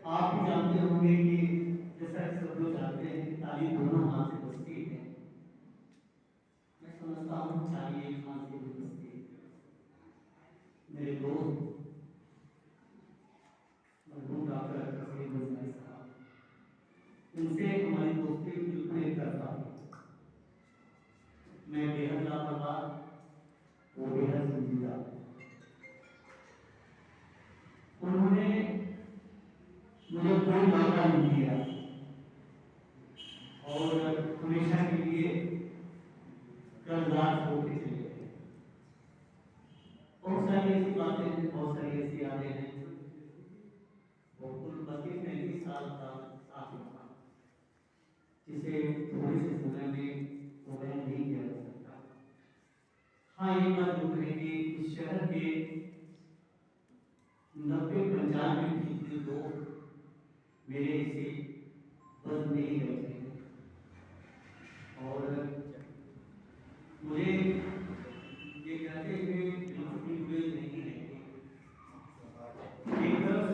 आप भी जानते होंगे कि जैसा कि सब लोग जानते हैं कि ताली दोनों हाथ से बजती है। मैं समझता हूँ ताली एक हाथ से भी बजती है। मेरे दोस्त मरहूम डॉक्टर तस्लीम गुजरारी साहब, उनसे हमारी दोस्ती बिल्कुल एक तरफा थी। मैं बेहद लापरवाह, वो बेहद संजीदा। उन्होंने मुझे कोई मौका नहीं दिया और हमेशा के लिए कर्जदार होके चले गए। बहुत सारी ऐसी बातें हैं, बहुत सारी ऐसी यादें हैं। वो कुल 32-33 साल का साथ रहा, जिसे थोड़े से समय में वो बयान नहीं किया जा सकता। हाँ, ये बात जरूर है कि इस शहर के 90-95% लोग मेरे इसे बस नहीं बैठे हैं और मुझे ये कहते हुए बिल्कुल हुए नहीं है कि एक तरफ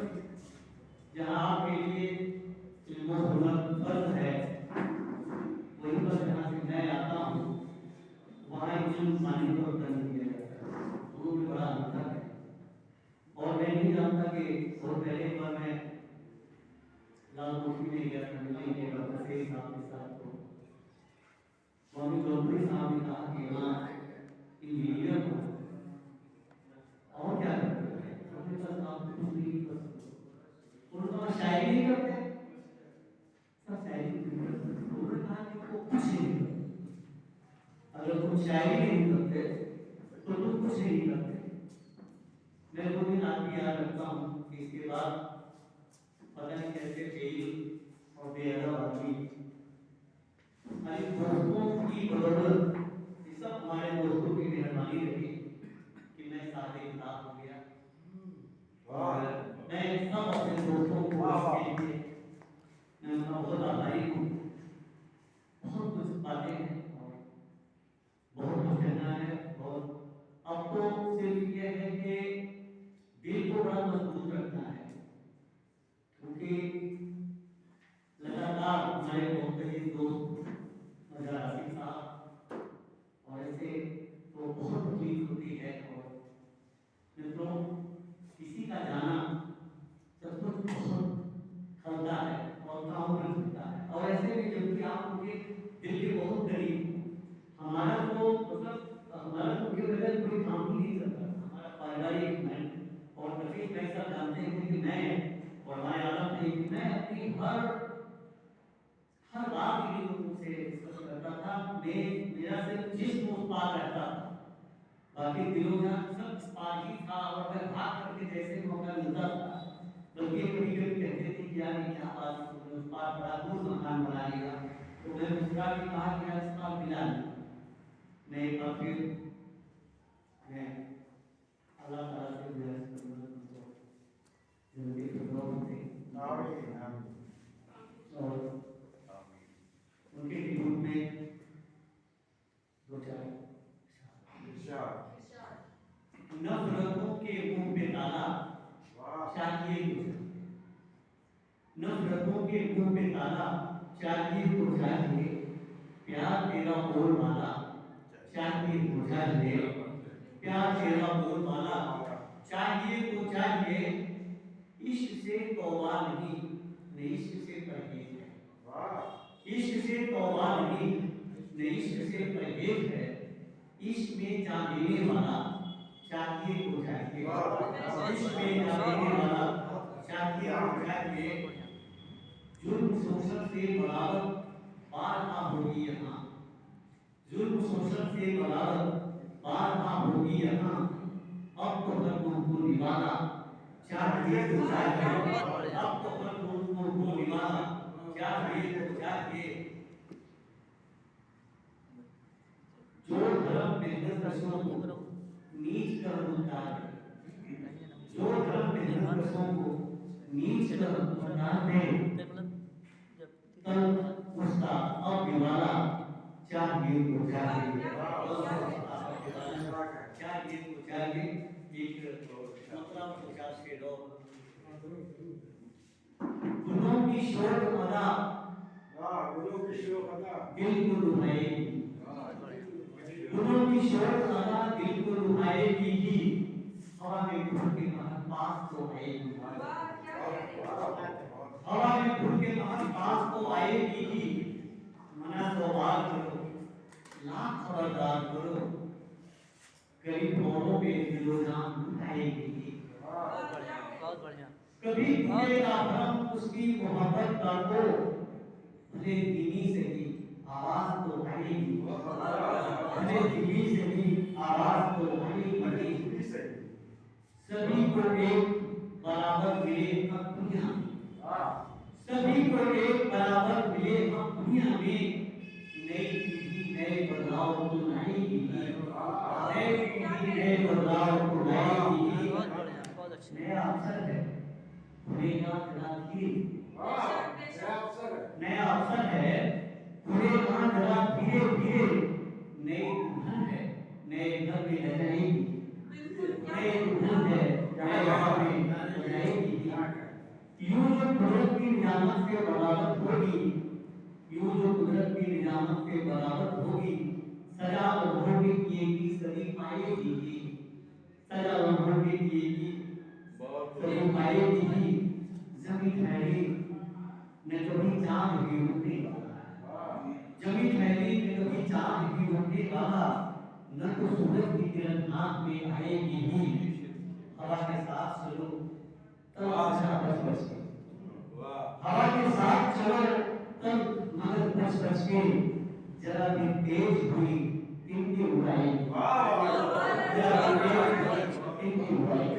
जहाँ आपके लिए इल्म हुनर फर्ज है, वहीं पर जहाँ से मैं आता हूँ वहाँ इल्म मान्यता और दंड दिया जाता है। दोनों में बड़ा अंतर है। और मैं नहीं जानता कि बहुत पहले बार मैं लाल कोठी में गया था, मिलने के डॉक्टर से साहब के साथ, तो स्वामी गौतमी साहब ने कहा कि यहाँ इंजीनियर हो और क्या करते हैं, अपने पास आप कुछ नहीं कर सकते। उन्होंने शायरी नहीं करते, सब शायरी नहीं करते। उन्होंने कहा कि वो कुछ नहीं करते, अगर तुम शायरी नहीं करते तो तुम कुछ नहीं करते। मैं वो दिन आज भी याद रखता हूँ कि इसके बाद पता नहीं कैसे जेल और बेअदब आदमी हमारे दोस्तों की बदौलत, ये सब हमारे दोस्तों की मेहरबानी रही कि मैं सादे किताब हो गया। मैं सब अपने दोस्तों को इसके लिए मैं उनका बहुत आभारी हूँ। बहुत कुछ बातें हैं और बहुत कुछ कहना है। और अब तो सिर्फ ये है कि दिल को बड़ा मजबूत रखना है, क्योंकि लगातार हमारे बहुत करीब दोस्त मजा आसिफ साहब और ऐसे तो बहुत तकलीफ होती है। और मित्रों, किसी का जाना सब कुछ बहुत खलता है और काम भी होता है। और ऐसे में जबकि आप उनके दिल के बहुत करीब, हमारा तो मतलब हमारा तो उनके बगैर कोई काम ही नहीं करता। हमारा पारिवारिक मैं और नफीस भाई साहब जानते हैं कि मैं और हमारे आलम थे कि मैं अपनी हर बात के लिए उनसे डिस्कस करता था। मेरा सिर्फ जिस्म उस पार रहता था, बाकी दिलों का सब इस पार ही था। और मैं भाग करके जैसे मौका मिलता था, बल्कि कभी कभी कहते थे कि यार ये क्या बात है, तुमने उस पार बड़ा दूर मकान बना लिया। तो मैं मुस्कुरा के कहा कि यार इस पार मिला नहीं। मैं एक बार फिर मैं अल्लाह ताला से गुजारिश करूंगा तुमको जिंदगी के लोग थे और उनके रूप में दो चार नफरतों के मुंह पे ताला चाहिए कुछ, नफरतों के मुंह पे ताला चाहिए तो चाहिए, प्यार तेरा बोलबाला चाहिए तो चाहिए, प्यार तेरा बोलबाला चाहिए तो चाहिए। इश्क से तौबा नहीं, इश्क से परहेज है। इश्क से तौबा नहीं, इश्क से परहेज है। इश्क में जान देने वाला चाहिए तो चाहिए, इश्क में जान देने वाला चाहिए तो चाहिए। जुल्म शोषण से बगावत बारहा होगी यहाँ, जुल्म शोषण से बगावत बारहा होगी यहाँ। अब तो हर को निभाना चाहिए तो चाहिए, अब तो हर को निभाना चाहिए तो चाहिए। जो धर्म मेहनतकशों को नीच कर उठा है, जो धर्म मेहनतकशों को नीच कर उठा है, कल उसका अब निवाला चाहिए तो चाहिए, चाहिए तो चाहिए। एक मतलब 50 के लोग की शोक अदा गुरु की शोक अदा दिल को लुभाएगी, गुरु की शोक अदा दिल को लुभाएगी ही, हवा में घुल के महक पास तो आएगी, हवा में घुल के महक पास तो आएगी ही, मना तो बात करो लाख खबरदार करो, कभी भौरों पे दिलो जान उठाएगी, बहुत बढ़िया। कभी भूलेगा भ्रम उसकी मोहब्बत का तो, भले धीमी से ही आवाज तो आएगी, भले धीमी से ही आवाज तो आएगी, सभी को एक बराबर मिले हक दुनिया में, सभी को एक बराबर मिले हक दुनिया में, नई पीढ़ी नए बदलाव को लाएगी, नई पीढ़ी नए बदलाव को लाएगी, बहुत बढ़िया, बहुत अच्छे। नया अवसर है, खुलेगा जरा धीरे, नया अवसर है, खुलेगा जरा धीरे धीरे, नई दुल्हन है, नए घर में रह जाएगी, नई दुल्हन है, नए घर में रह जाएगी, यूं जो कुदरत की निजामत के बराबर होगी, यूं जो कुदरत की निजामत के बराबर होगी, सजा और भोगी की सदी पाएगी, सजा और भोगी की सदी पाएगी ही, जमी ठहरी न कभी चांद भी उठने वाला, जमी ठहरी न कभी चांद भी उठने वाला, न तो सूरज की किरण हाथ में आएगी ही, हवा के साथ चलो तब अच्छा बच बच के, हवा के साथ चलो तब मगर बच बच के, जरा भी तेज हुई इनकी उड़ाएगी, जरा भी तेज हुई इनकी उड़ाएगी।